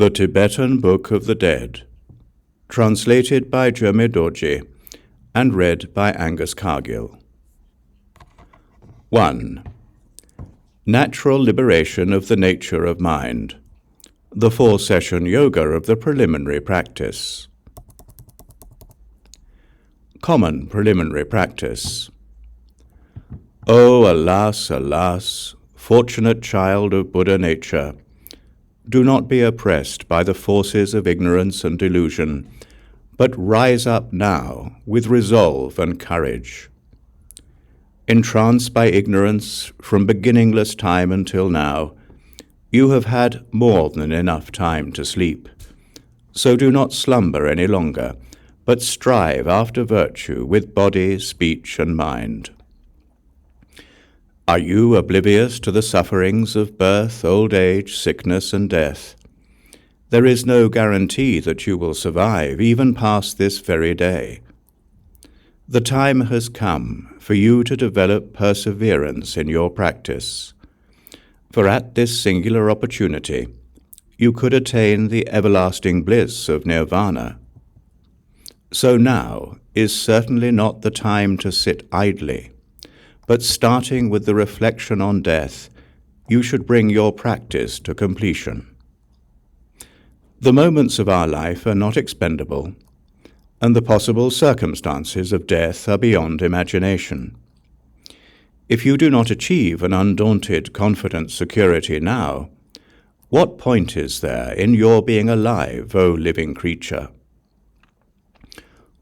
The Tibetan Book of the Dead, translated by Gyurme Dorje and read by Angus Cargill. 1. Natural liberation of the nature of mind, the 4-session yoga of the preliminary practice. Common preliminary practice. Oh, alas, alas, fortunate child of Buddha nature, do not be oppressed by the forces of ignorance and delusion, but rise up now with resolve and courage. Entranced by ignorance from beginningless time until now, you have had more than enough time to sleep. So do not slumber any longer, but strive after virtue with body, speech, and mind. Are you oblivious to the sufferings of birth, old age, sickness, and death? There is no guarantee that you will survive even past this very day. The time has come for you to develop perseverance in your practice, for at this singular opportunity you could attain the everlasting bliss of nirvana. So now is certainly not the time to sit idly, but starting with the reflection on death, you should bring your practice to completion. The moments of our life are not expendable, and the possible circumstances of death are beyond imagination. If you do not achieve an undaunted, confident security now, what point is there in your being alive, O living creature?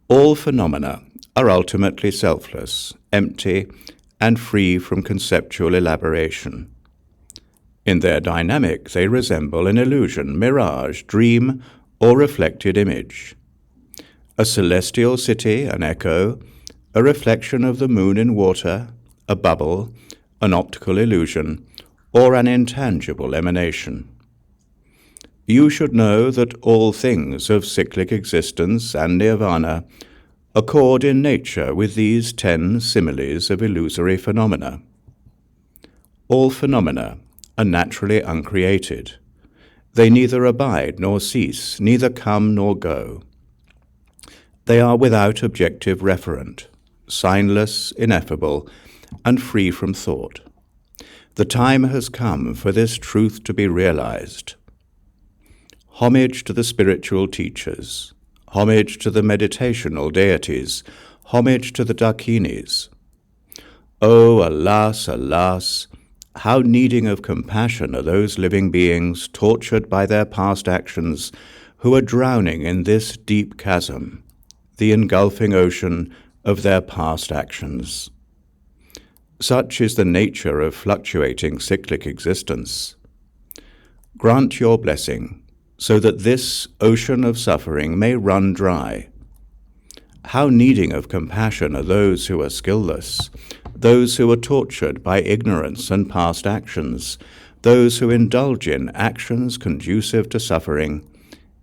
All phenomena are ultimately selfless, empty, and free from conceptual elaboration. In their dynamic, they resemble an illusion, mirage, dream, or reflected image. A celestial city, an echo, a reflection of the moon in water, a bubble, an optical illusion, or an intangible emanation. You should know that all things of cyclic existence and nirvana accord in nature with these 10 similes of illusory phenomena. All phenomena are naturally uncreated. They neither abide nor cease, neither come nor go. They are without objective referent, signless, ineffable, and free from thought. The time has come for this truth to be realized. Homage to the spiritual teachers, homage to the meditational deities, homage to the Dakinis. Oh, alas, alas, how needing of compassion are those living beings tortured by their past actions who are drowning in this deep chasm, the engulfing ocean of their past actions. Such is the nature of fluctuating cyclic existence. Grant your blessing, so that this ocean of suffering may run dry. How needing of compassion are those who are skillless, those who are tortured by ignorance and past actions, those who indulge in actions conducive to suffering,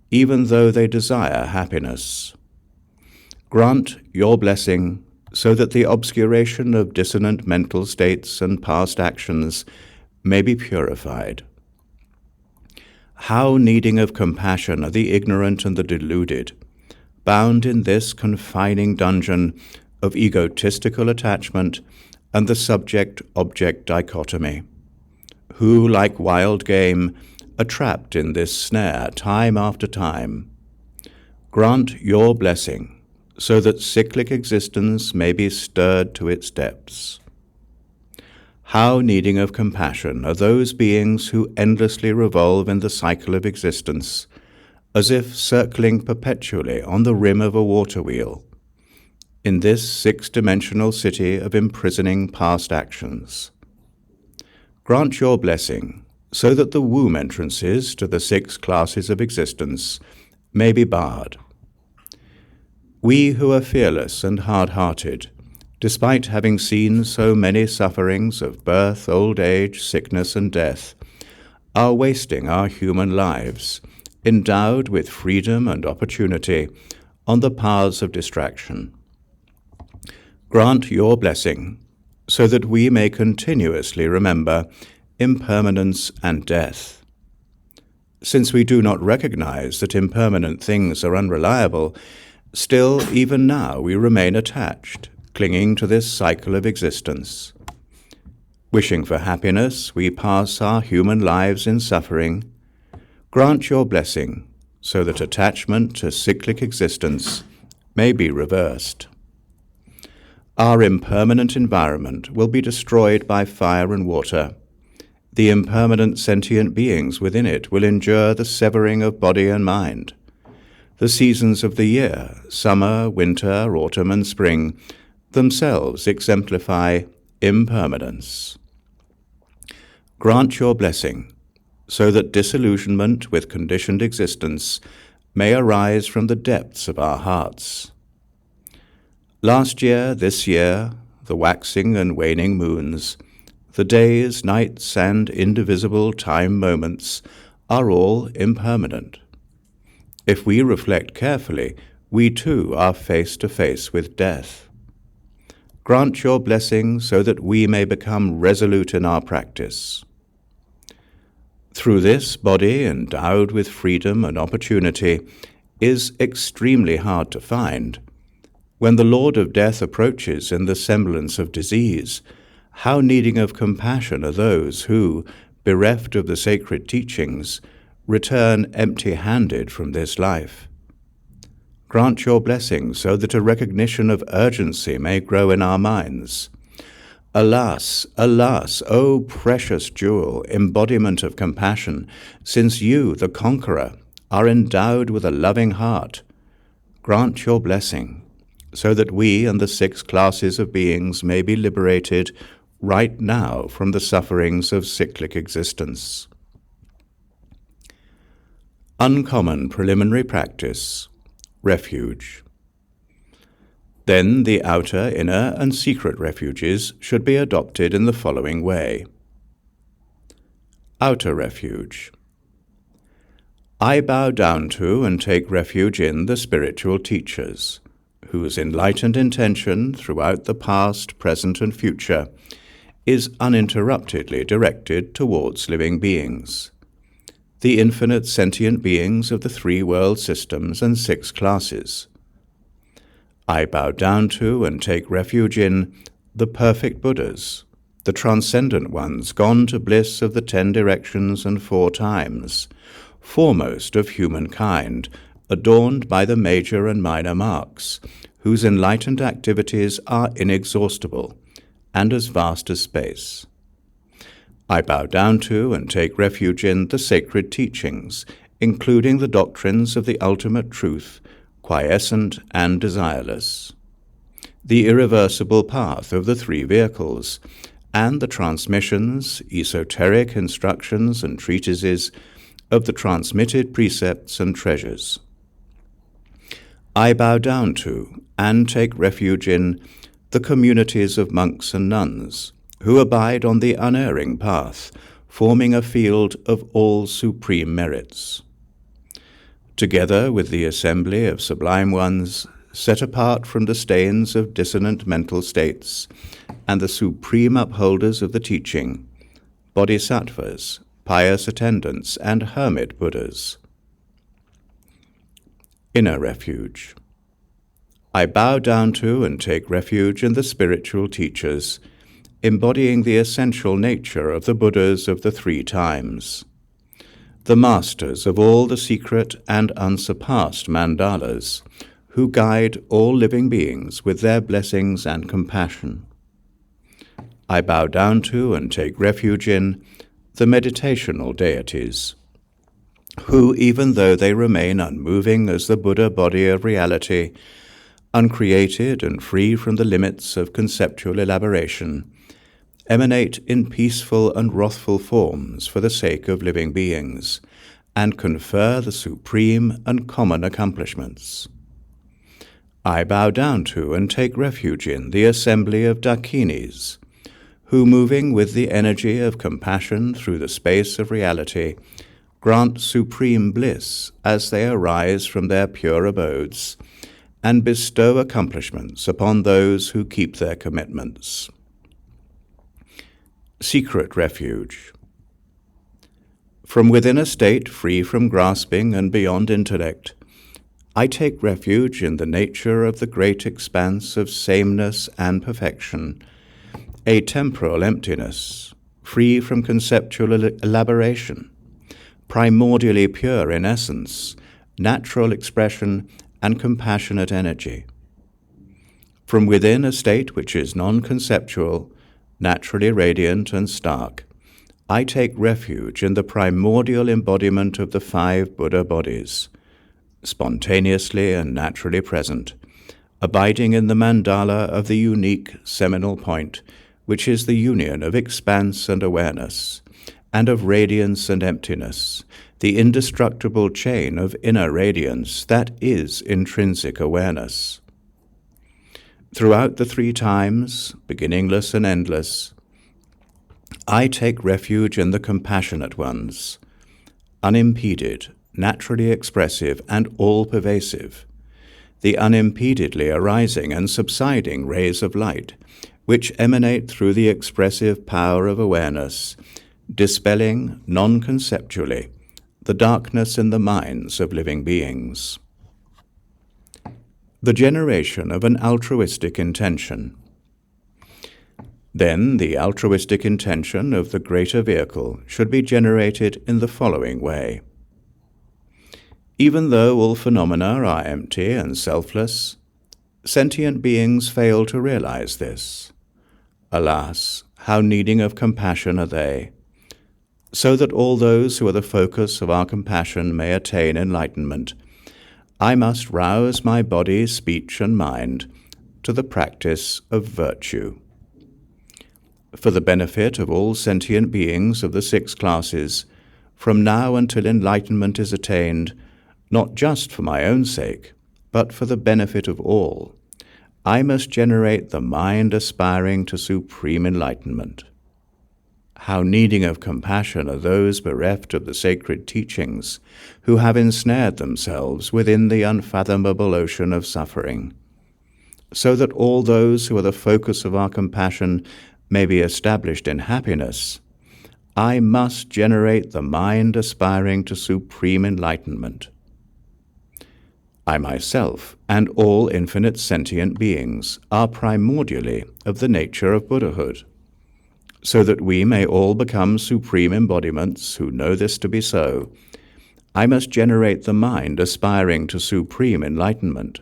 even though they desire happiness. Grant your blessing, so that the obscuration of dissonant mental states and past actions may be purified. How needing of compassion are the ignorant and the deluded, bound in this confining dungeon of egotistical attachment and the subject-object dichotomy, who, like wild game, are trapped in this snare time after time. Grant your blessing, so that cyclic existence may be stirred to its depths. How needing of compassion are those beings who endlessly revolve in the cycle of existence, as if circling perpetually on the rim of a water wheel, in this 6-dimensional city of imprisoning past actions. Grant your blessing, so that the womb entrances to the 6 classes of existence may be barred. We who are fearless and hard-hearted, despite having seen so many sufferings of birth, old age, sickness, and death, are wasting our human lives, endowed with freedom and opportunity, on the paths of distraction. Grant your blessing, so that we may continuously remember impermanence and death. Since we do not recognize that impermanent things are unreliable, still, even now, we remain attached, clinging to this cycle of existence. Wishing for happiness, we pass our human lives in suffering. Grant your blessing, so that attachment to cyclic existence may be reversed. Our impermanent environment will be destroyed by fire and water. The impermanent sentient beings within it will endure the severing of body and mind. The seasons of the year, summer, winter, autumn, and spring, themselves exemplify impermanence. Grant your blessing, so that disillusionment with conditioned existence may arise from the depths of our hearts. Last year, this year, the waxing and waning moons, the days, nights, and indivisible time moments are all impermanent. If we reflect carefully, we too are face to face with death. Grant your blessing so that we may become resolute in our practice. Through this body endowed with freedom and opportunity is extremely hard to find. When the Lord of Death approaches in the semblance of disease, how needing of compassion are those who, bereft of the sacred teachings, return empty-handed from this life. Grant your blessing so that a recognition of urgency may grow in our minds. Alas, alas, O precious jewel, embodiment of compassion, since you, the conqueror, are endowed with a loving heart, grant your blessing, so that we and the 6 classes of beings may be liberated right now from the sufferings of cyclic existence. Uncommon preliminary practice, refuge. Then the outer, inner, and secret refuges should be adopted in the following way. Outer refuge. I bow down to and take refuge in the spiritual teachers, whose enlightened intention throughout the past, present, and future is uninterruptedly directed towards living beings, the infinite sentient beings of the 3 world systems and 6 classes. I bow down to and take refuge in the perfect Buddhas, the transcendent ones gone to bliss of the 10 directions and 4 times, foremost of humankind, adorned by the major and minor marks, whose enlightened activities are inexhaustible and as vast as space. I bow down to and take refuge in the sacred teachings, including the doctrines of the ultimate truth, quiescent and desireless, the irreversible path of the 3 vehicles, and the transmissions, esoteric instructions, and treatises of the transmitted precepts and treasures. I bow down to and take refuge in the communities of monks and nuns, who abide on the unerring path, forming a field of all supreme merits. Together with the assembly of sublime ones, set apart from the stains of dissonant mental states, and the supreme upholders of the teaching, bodhisattvas, pious attendants, and hermit Buddhas. Inner refuge. I bow down to and take refuge in the spiritual teachers, embodying the essential nature of the Buddhas of the 3 times, the masters of all the secret and unsurpassed mandalas, who guide all living beings with their blessings and compassion. I bow down to and take refuge in the meditational deities, who, even though they remain unmoving as the Buddha body of reality, uncreated and free from the limits of conceptual elaboration, emanate in peaceful and wrathful forms for the sake of living beings, and confer the supreme and common accomplishments. I bow down to and take refuge in the assembly of Dakinis, who, moving with the energy of compassion through the space of reality, grant supreme bliss as they arise from their pure abodes, and bestow accomplishments upon those who keep their commitments. Secret refuge. From within a state free from grasping and beyond intellect, I take refuge in the nature of the great expanse of sameness and perfection, a temporal emptiness, free from conceptual elaboration, primordially pure in essence, natural expression, and compassionate energy. From within a state which is non-conceptual, naturally radiant and stark, I take refuge in the primordial embodiment of the 5 Buddha bodies, spontaneously and naturally present, abiding in the mandala of the unique seminal point, which is the union of expanse and awareness, and of radiance and emptiness, the indestructible chain of inner radiance that is intrinsic awareness. Throughout the 3 times, beginningless and endless, I take refuge in the compassionate ones, unimpeded, naturally expressive, and all-pervasive, the unimpededly arising and subsiding rays of light, which emanate through the expressive power of awareness, dispelling, non-conceptually, the darkness in the minds of living beings. The generation of an altruistic intention. Then the altruistic intention of the greater vehicle should be generated in the following way. Even though all phenomena are empty and selfless, sentient beings fail to realize this. Alas, how needing of compassion are they! So that all those who are the focus of our compassion may attain enlightenment, I must rouse my body, speech, and mind to the practice of virtue. For the benefit of all sentient beings of the 6 classes, from now until enlightenment is attained, not just for my own sake, but for the benefit of all, I must generate the mind aspiring to supreme enlightenment. How needing of compassion are those bereft of the sacred teachings, who have ensnared themselves within the unfathomable ocean of suffering, so that all those who are the focus of our compassion may be established in happiness. I must generate the mind aspiring to supreme enlightenment. I myself and all infinite sentient beings are primordially of the nature of Buddhahood, so that we may all become supreme embodiments who know this to be so. I must generate the mind aspiring to supreme enlightenment.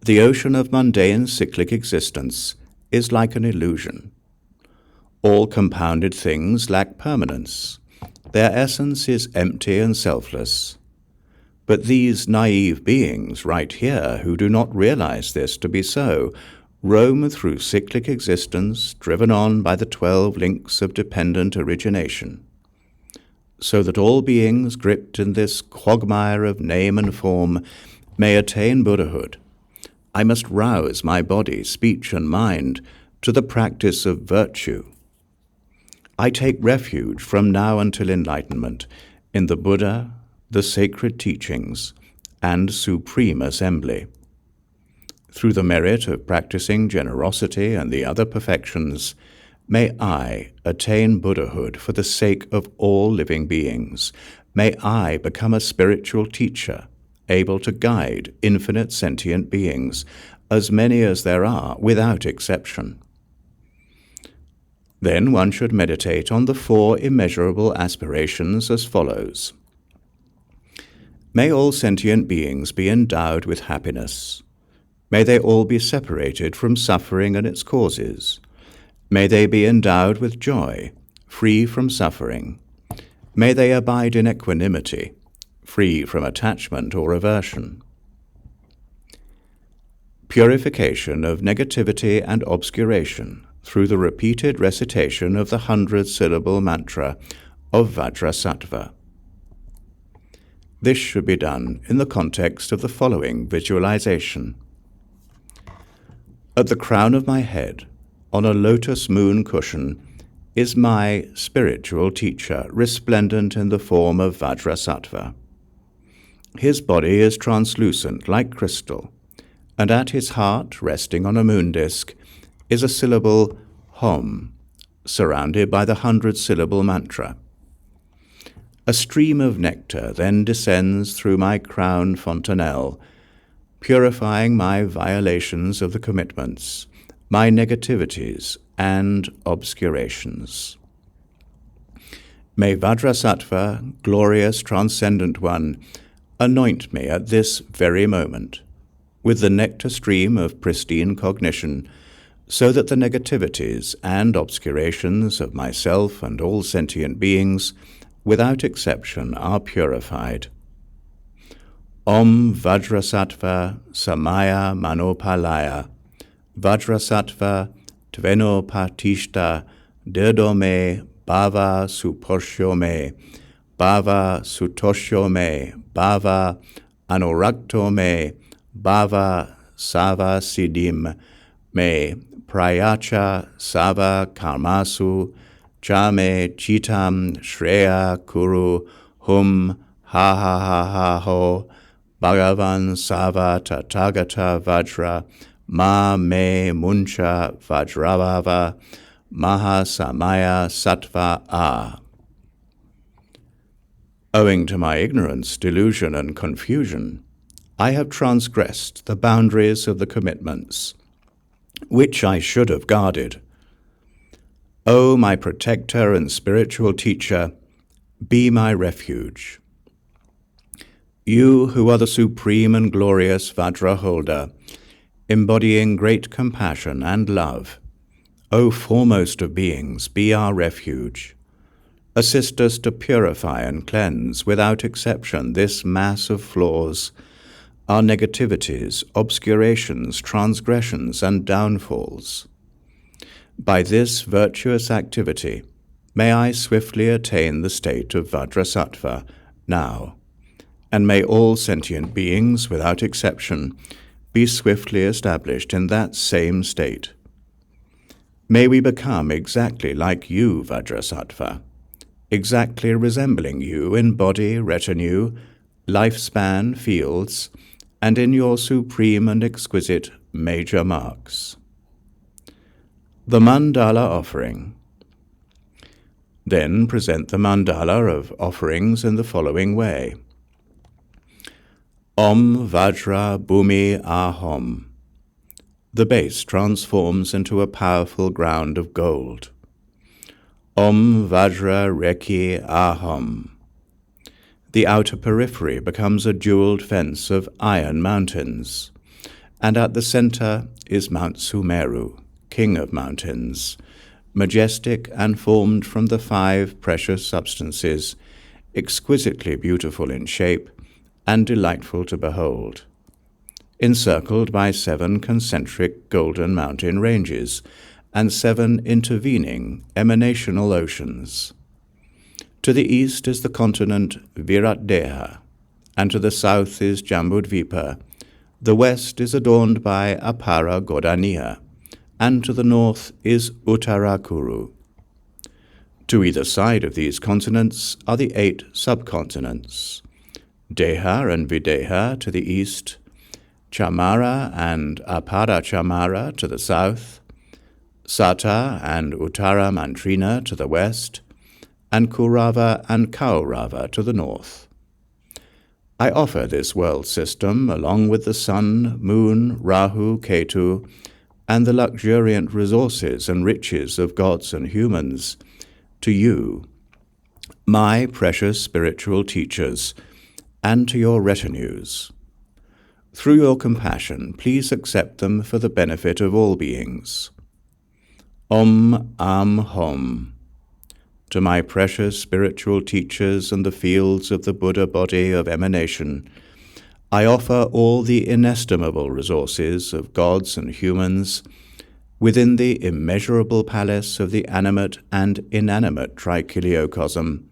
The ocean of mundane cyclic existence is like an illusion. All compounded things lack permanence. Their essence is empty and selfless. But these naive beings right here, who do not realize this to be so, roam through cyclic existence, driven on by the 12 links of dependent origination, so that all beings gripped in this quagmire of name and form may attain Buddhahood. I must rouse my body, speech, and mind to the practice of virtue. I take refuge from now until enlightenment in the Buddha, the sacred teachings, and supreme assembly. Through the merit of practicing generosity and the other perfections, may I attain Buddhahood for the sake of all living beings. May I become a spiritual teacher, able to guide infinite sentient beings, as many as there are, without exception. Then one should meditate on the 4 immeasurable aspirations as follows. May all sentient beings be endowed with happiness. May they all be separated from suffering and its causes. May they be endowed with joy, free from suffering. May they abide in equanimity, free from attachment or aversion. Purification of negativity and obscuration through the repeated recitation of the 100-syllable mantra of Vajrasattva. This should be done in the context of the following visualization. At the crown of my head, on a lotus moon cushion, is my spiritual teacher, resplendent in the form of Vajrasattva. His body is translucent like crystal, and at his heart, resting on a moon disk, is a syllable Hom, surrounded by the 100-syllable mantra. A stream of nectar then descends through my crown fontanelle, purifying my violations of the commitments, my negativities and obscurations. May Vajrasattva, glorious transcendent one, anoint me at this very moment with the nectar stream of pristine cognition, so that the negativities and obscurations of myself and all sentient beings, without exception, are purified. Om Vajrasattva Samaya Manopalaya, Vajrasattva Tvenopatishta Dirdome Bhava Suporsho Me, Bhava Sutosho Me, Bhava Anurakto Me, Bhava Sava Siddhim Me, Prayacha Sava Karmasu, Chame Chitam Shreya Kuru Hum Ha Ha Ha Ha Ho, Bhagavan Sava Tathagata Vajra, Ma Me Muncha Vajravava, Maha Samaya Sattva A. Owing to my ignorance, delusion, and confusion, I have transgressed the boundaries of the commitments, which I should have guarded. O my protector and spiritual teacher, be my refuge. You who are the supreme and glorious Vajra holder, embodying great compassion and love, O foremost of beings, be our refuge. Assist us to purify and cleanse, without exception, this mass of flaws, our negativities, obscurations, transgressions, and downfalls. By this virtuous activity, may I swiftly attain the state of Vajrasattva now, and may all sentient beings, without exception, be swiftly established in that same state. May we become exactly like you, Vajrasattva, exactly resembling you in body, retinue, lifespan, fields, and in your supreme and exquisite major marks. The Mandala Offering. Then present the mandala of offerings in the following way. Om Vajra Bhumi Ahom. The base transforms into a powerful ground of gold. Om Vajra Reki Ahom. The outer periphery becomes a jeweled fence of iron mountains, and at the center is Mount Sumeru, king of mountains, majestic and formed from the 5 precious substances, exquisitely beautiful in shape and delightful to behold, encircled by 7 concentric golden mountain ranges and 7 intervening emanational oceans. To the east is the continent Viratdeha, and to the south is Jambudvipa. The west is adorned by Apara Godaniya, and to the north is Uttarakuru. To either side of these continents are the 8 subcontinents, Deha and Videha to the east, Chamara and Apara Chamara to the south, Sata and Uttara Mantrina to the west, and Kurava and Kaurava to the north. I offer this world system, along with the sun, moon, Rahu, Ketu, and the luxuriant resources and riches of gods and humans, to you, my precious spiritual teachers, and to your retinues. Through your compassion, please accept them for the benefit of all beings. Om Am Hom. To my precious spiritual teachers and the fields of the Buddha body of emanation, I offer all the inestimable resources of gods and humans within the immeasurable palace of the animate and inanimate trichiliocosm,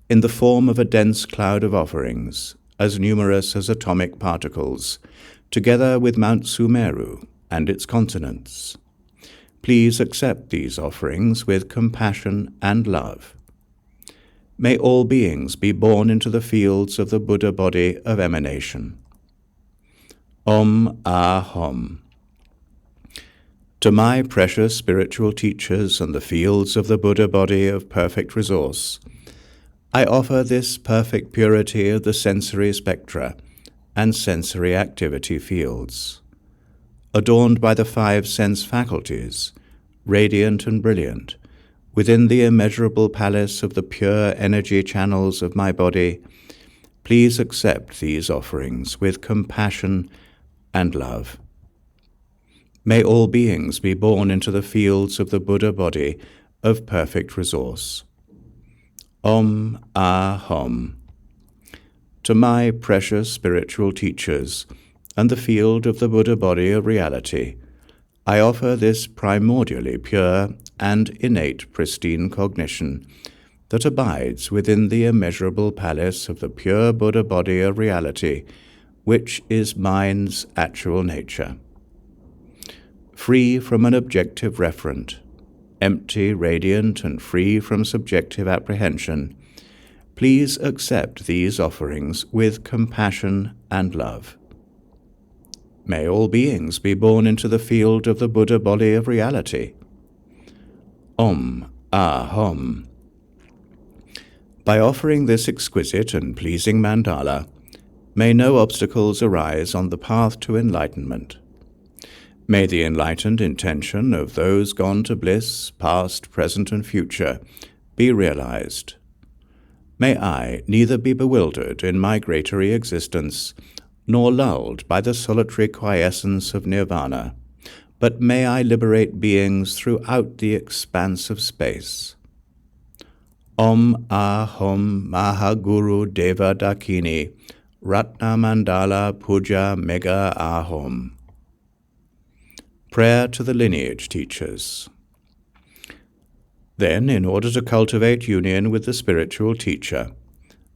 in the form of a dense cloud of offerings, as numerous as atomic particles, together with Mount Sumeru and its continents. Please accept these offerings with compassion and love. May all beings be born into the fields of the Buddha body of emanation. Om Ahom. To my precious spiritual teachers and the fields of the Buddha body of perfect resource, I offer this perfect purity of the sensory spectra and sensory activity fields, adorned by the 5 sense faculties, radiant and brilliant, within the immeasurable palace of the pure energy channels of my body. Please accept these offerings with compassion and love. May all beings be born into the fields of the Buddha body of perfect resource. Om Ahom. To my precious spiritual teachers and the field of the Buddha body of reality, I offer this primordially pure and innate pristine cognition that abides within the immeasurable palace of the pure Buddha body of reality, which is mind's actual nature. Free from an objective referent, empty, radiant, and free from subjective apprehension, please accept these offerings with compassion and love. May all beings be born into the field of the Buddha body of reality. Om Ahom. By offering this exquisite and pleasing mandala, may no obstacles arise on the path to enlightenment. May the enlightened intention of those gone to bliss, past, present, and future, be realized. May I neither be bewildered in migratory existence, nor lulled by the solitary quiescence of nirvana, but may I liberate beings throughout the expanse of space. Om Ahom Mahaguru Deva Dakini Ratna Mandala Puja Mega Ahom. Prayer to the lineage teachers. Then, in order to cultivate union with the spiritual teacher,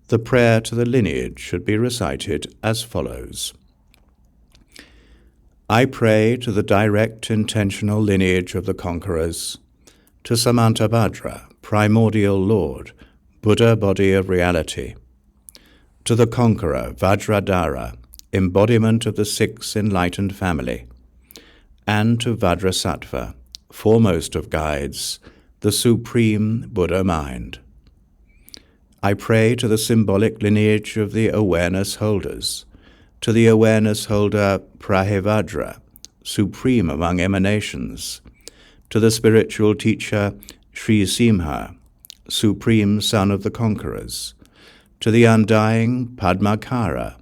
the prayer to the lineage should be recited as follows. I pray to the direct intentional lineage of the conquerors, to Samantabhadra, primordial Lord, Buddha body of reality, to the conqueror Vajradhara, embodiment of the 6 enlightened family, and to Vajrasattva, foremost of guides, the supreme Buddha mind. I pray to the symbolic lineage of the awareness holders, to the awareness holder Prahivajra, supreme among emanations, to the spiritual teacher Sri Simha, supreme son of the conquerors, to the undying Padmakara,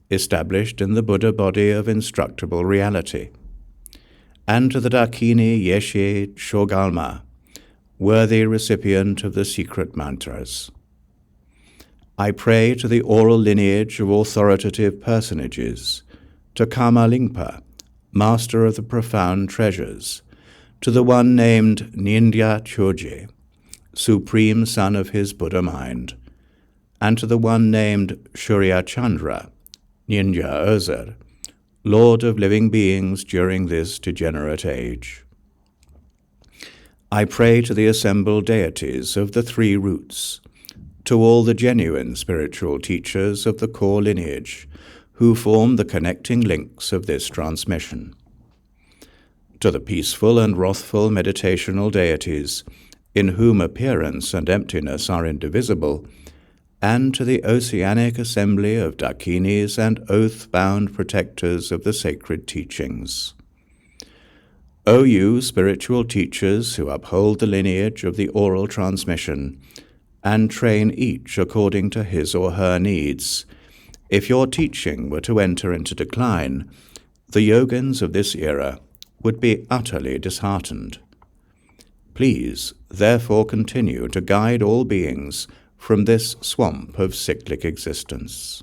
established in the Buddha body of instructable reality, and to the Dakini Yeshe Shogalma, worthy recipient of the secret mantras. I pray to the oral lineage of authoritative personages, to Karma Lingpa, master of the profound treasures, to the one named Nyingma Dorje, supreme son of his Buddha mind, and to the one named Surya Chandra, Nyingma Ozer, Lord of living beings during this degenerate age. I pray to the assembled deities of the 3 roots, to all the genuine spiritual teachers of the core lineage who form the connecting links of this transmission, to the peaceful and wrathful meditational deities in whom appearance and emptiness are indivisible, and to the oceanic assembly of Dakinis and oath-bound protectors of the sacred teachings. O you spiritual teachers who uphold the lineage of the oral transmission, and train each according to his or her needs, if your teaching were to enter into decline, the yogins of this era would be utterly disheartened. Please, therefore, continue to guide all beings from this swamp of cyclic existence.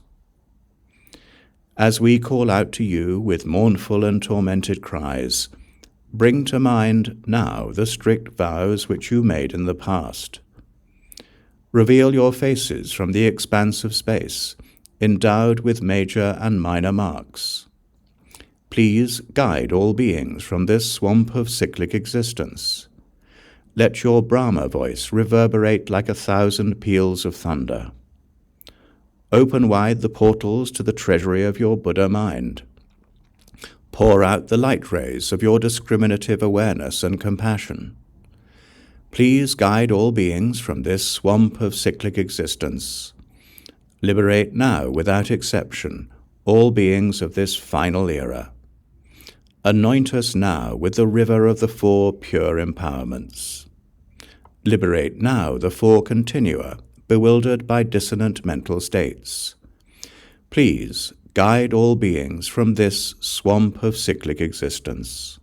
As we call out to you with mournful and tormented cries, bring to mind now the strict vows which you made in the past. Reveal your faces from the expanse of space, endowed with major and minor marks. Please guide all beings from this swamp of cyclic existence. Let your Brahma voice reverberate like 1,000 peals of thunder. Open wide the portals to the treasury of your Buddha mind. Pour out the light rays of your discriminative awareness and compassion. Please guide all beings from this swamp of cyclic existence. Liberate now, without exception, all beings of this final era. Anoint us now with the river of the four pure empowerments. Liberate now the four continua, bewildered by dissonant mental states. Please guide all beings from this swamp of cyclic existence.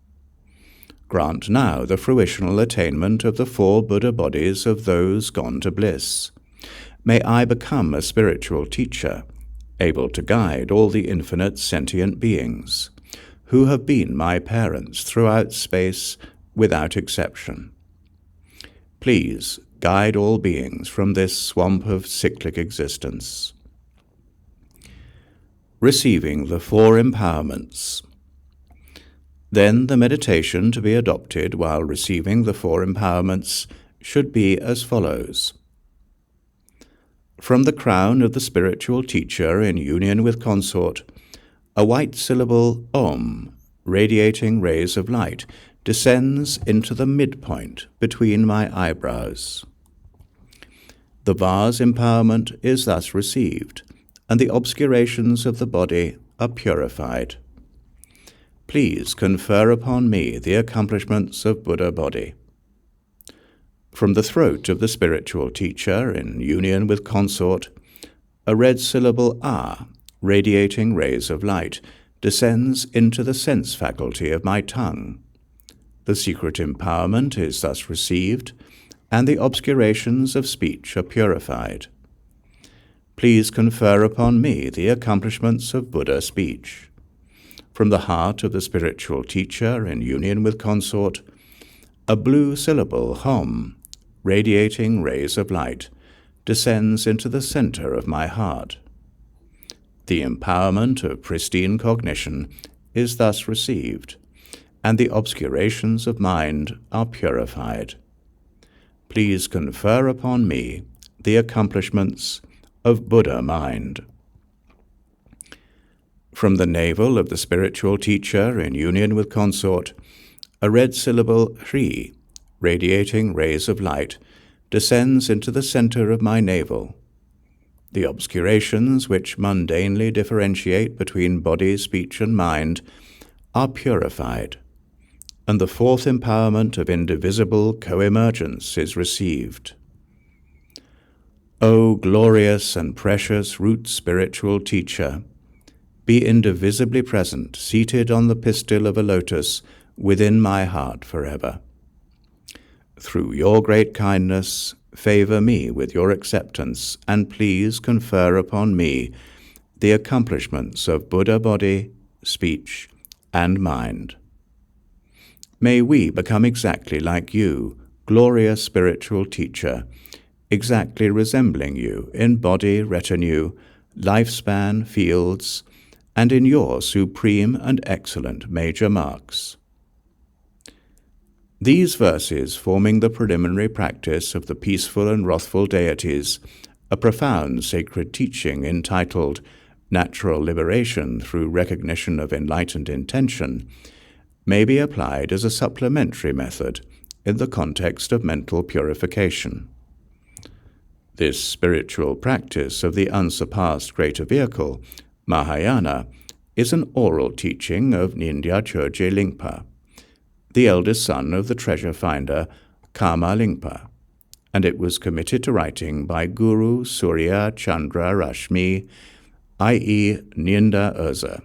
Grant now the fruitional attainment of the four Buddha bodies of those gone to bliss. May I become a spiritual teacher, able to guide all the infinite sentient beings, who have been my parents throughout space without exception. Please guide all beings from this swamp of cyclic existence. Receiving the four empowerments. Then the meditation to be adopted while receiving the four empowerments should be as follows. From the crown of the spiritual teacher in union with consort, a white syllable Om, radiating rays of light, descends into the midpoint between my eyebrows. The vase empowerment is thus received, and the obscurations of the body are purified. Please confer upon me the accomplishments of Buddha body. From the throat of the spiritual teacher in union with consort, a red syllable Ah, radiating rays of light, descends into the sense faculty of my tongue. The secret empowerment is thus received, and the obscurations of speech are purified. Please confer upon me the accomplishments of Buddha speech. From the heart of the spiritual teacher in union with consort, a blue syllable Hom, radiating rays of light, descends into the center of my heart. The empowerment of pristine cognition is thus received, and the obscurations of mind are purified. Please confer upon me the accomplishments of Buddha mind. From the navel of the spiritual teacher in union with consort, a red syllable Hri, radiating rays of light, descends into the center of my navel. The obscurations which mundanely differentiate between body, speech, and mind are purified, and the fourth empowerment of indivisible co-emergence is received. O glorious and precious root spiritual teacher, be indivisibly present, seated on the pistil of a lotus within my heart forever. Through your great kindness, favor me with your acceptance, and please confer upon me the accomplishments of Buddha body, speech, and mind. May we become exactly like you, glorious spiritual teacher, exactly resembling you in body, retinue, lifespan, fields, and in your supreme and excellent major marks. These verses, forming the preliminary practice of the peaceful and wrathful deities, a profound sacred teaching entitled Natural Liberation through Recognition of Enlightened Intention, may be applied as a supplementary method in the context of mental purification. This spiritual practice of the unsurpassed greater vehicle, Mahayana, is an oral teaching of Nyingma Gyurme Lingpa, the eldest son of the treasure finder Karma Lingpa, and it was committed to writing by Guru Surya Chandra Rashmi, i.e. Nyingma Dorje.